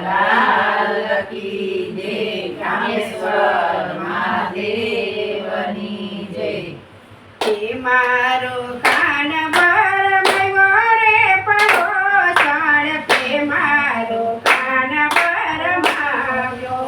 લાલ કી જય, કામેશ્વર મહાદેવની જય. હે મારો કાન ભરમાયો રે પડોસણ, તે મારો કાન ભરમાયો.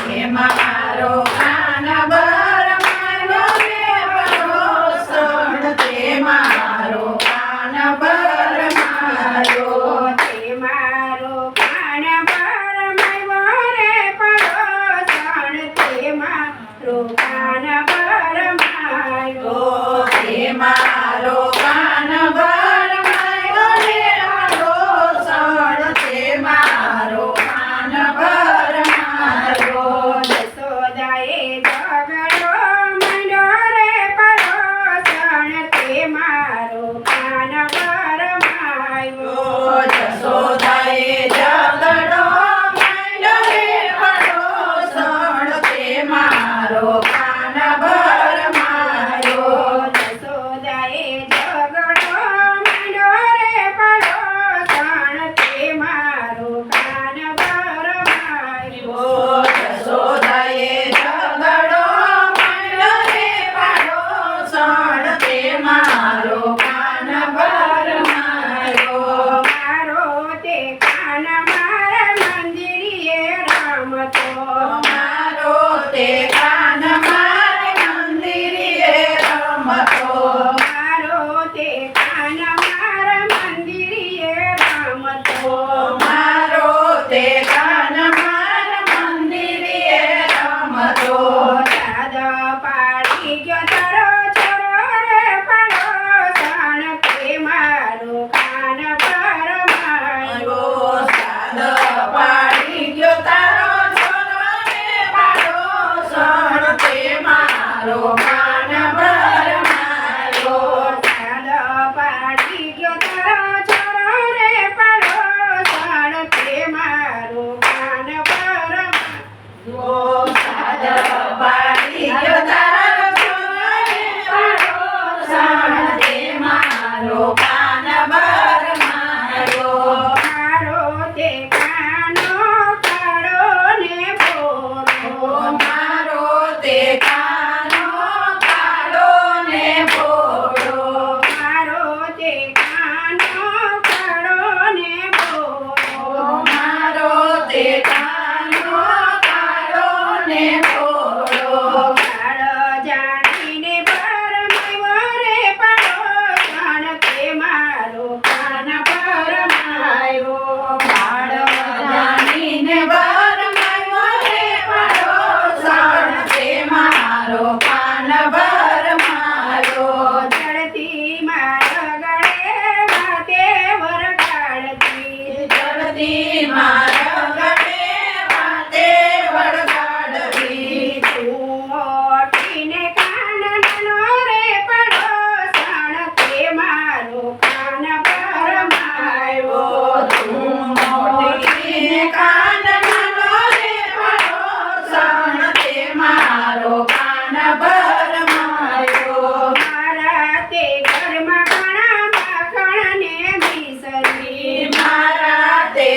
હે મારો કાન ભરમાયો રે પડોસણ, તે મારો કાન ભરમાયો. તે મારો કાન ભરમાયો રે પડોસણ, તે મારો કાન ભરમાયો. હે મારો કાન ભરમાયો રે પડોસણ, તે મારો કાન ભરમાયો. જશોદાએ ઝઘડો માંડ્યો રે પડોસણ, તે મારો કાન ભરમાયો. જશોદાએ ઝઘડો માંડ્યો રે પડોસણ, તે મારો કાન ભરમાયો. જશોદાએ ઝઘડો માંડ્યો રે પડોસણ, તે મારો કાન ભરમાયો. જશોદાએ ઝઘડો માંડ્યો રે પડોસણ, તે મારો કાન ભરમાયો. મારો તે કાન મારા મંદિરે રમતો. મારો તે કાન મારે મંદિરે રમતો. મારો તે કાન મારા મંદિરે રમતો. મારો તે કાન મારા મંદિરે રમતો. દાદા પાડી ગયો તારો છોરો રે પડોસણ, તે મારો કાન ભરમાયો. સાદ પાડી ગયો તારો છોરો રે પડોસણ, તે મારો કાન ભરમાયો. દાદા પાડી ગયો તારો છોરો રે પડોસણ, તે મારો કાન ભરમાયો. સાદ પાડી ગયો તારો છોરો રે પડોસણ, તે મારો કાન ભરમાયો. મારો તે કાનો કાળો ને ભોળો. મારો તે કાનો કાળો ને ભોળો. મારો તે કાનો કાળો ને ભોળો. મારો તે કાનો કાળો ને ભોળો. કાળ જાણીને ભરમાયો રે પડોસણ, તે મારો કાન ભરમાયો. કાળ જાણીને ભરમાયો રે પડોસણ, તે મારો કાન ભરમાયો. જડતી મારા ગળે વાતે વરગાડતી. જલ્દી મારા ગળે વાતે વળગાડવી. તું ઓટીને કાન નાનો રે પડોસણ, તે મારો કાન ભરમાયો. તું મોટીને કાન નાનો રે પડોસણ, તે મારો કાન ભરમાયો. મારા તે ઘરમાં ઘણા માખણ ને મિસરી. મારા તે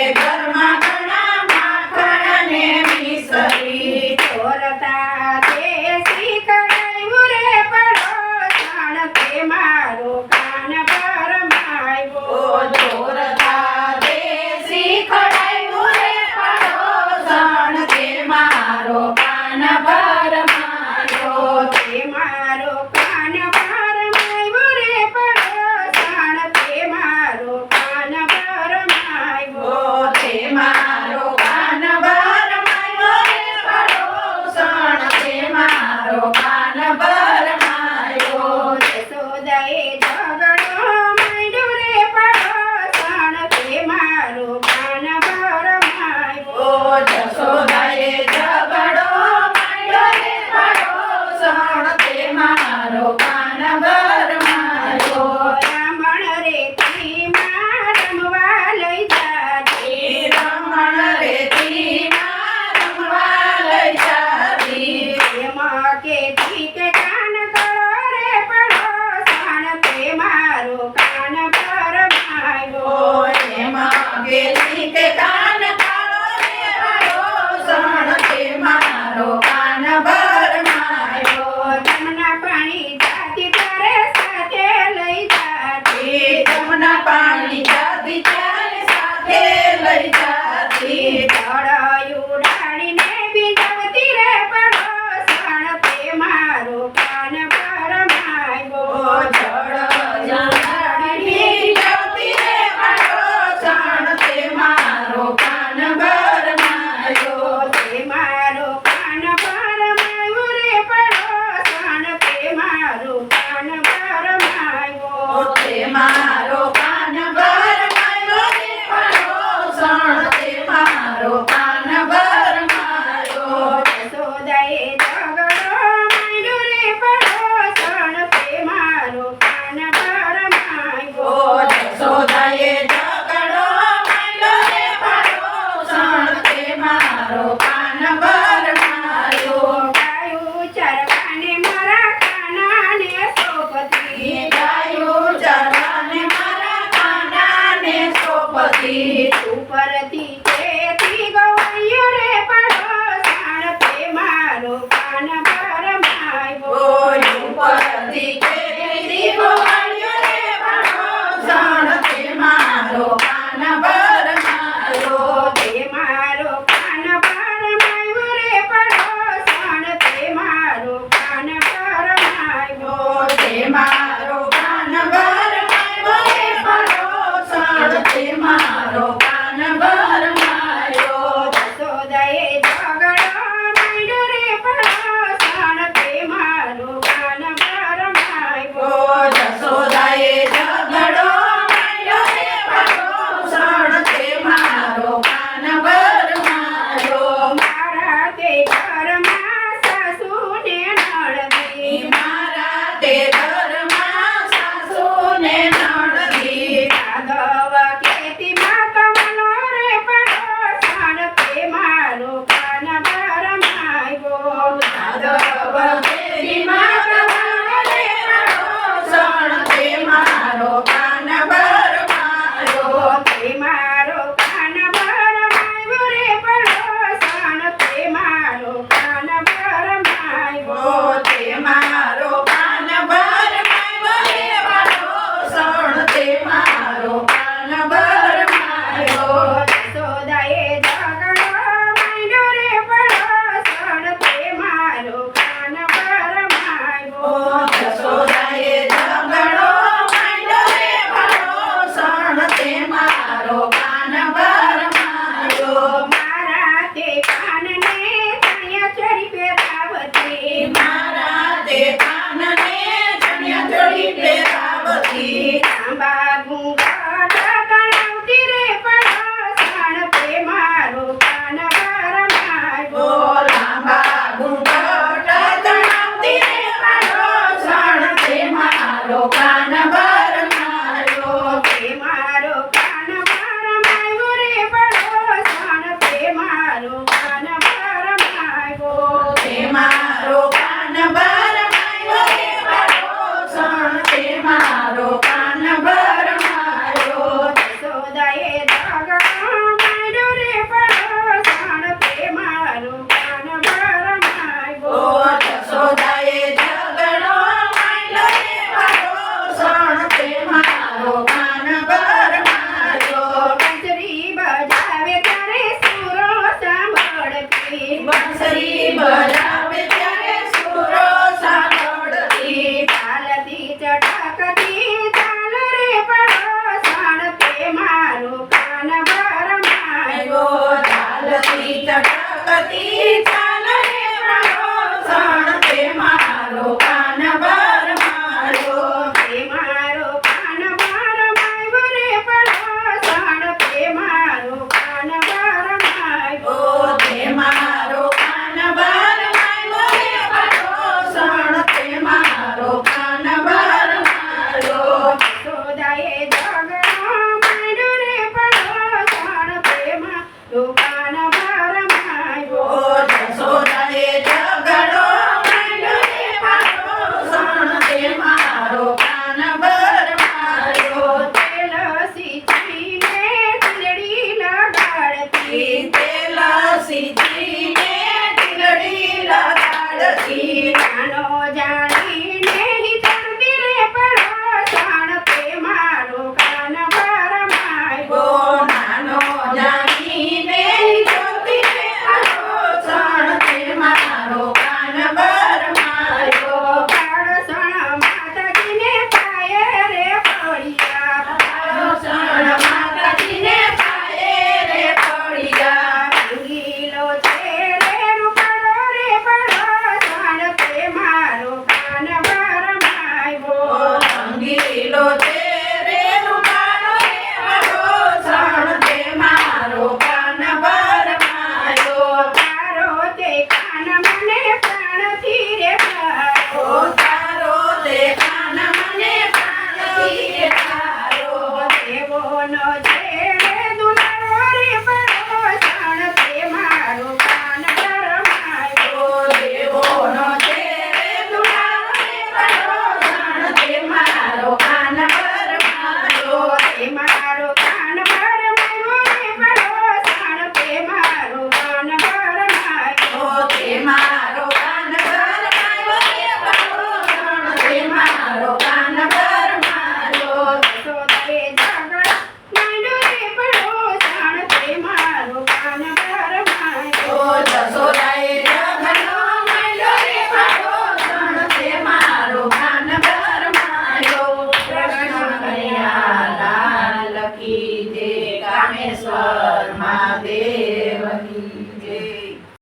લઈ જાતી જળ ઉડાડીને બીજવતી રે પડોસણ તે મારો કાન ભરમાયો જળ જાડી જવતી રે પડોસણ તે મારો કાન ભરમાયો તે મારો કાન ભરમાયો રે પડોસણ તે મારો કાન ભરમાયો તે મારો કાન ભરમાયો રે પડોસણ તે મારો કાન ભરમાયો યશોદાએ ઝઘડો માંડ્યો રે પડોસણ તે મારો કાન ભરમાયો જશોદાએ ઝઘડો માંડ્યો રે પડોસણ તે મારો કાન ભરમાયો ગાયું ચરવાને મારા કાનાને સોંપતી ગાયું ચરવાને મારા કાનાને સોંપતી ઉપરથી કેતી ગવાયો રે પડોસણ તે મારો કાન ભરમાયો ઉપરથી કેરી ગોવાળ્યો રે પડોસણ તે મારો કાન ભરમાયો તે મારો કાન ભરમાયો રે પડોસણ તે મારો કાન ભરમાયો તે મારો કાન ભરમાયો રે પડોસણ તે મારો કાન ભરમાયો મારો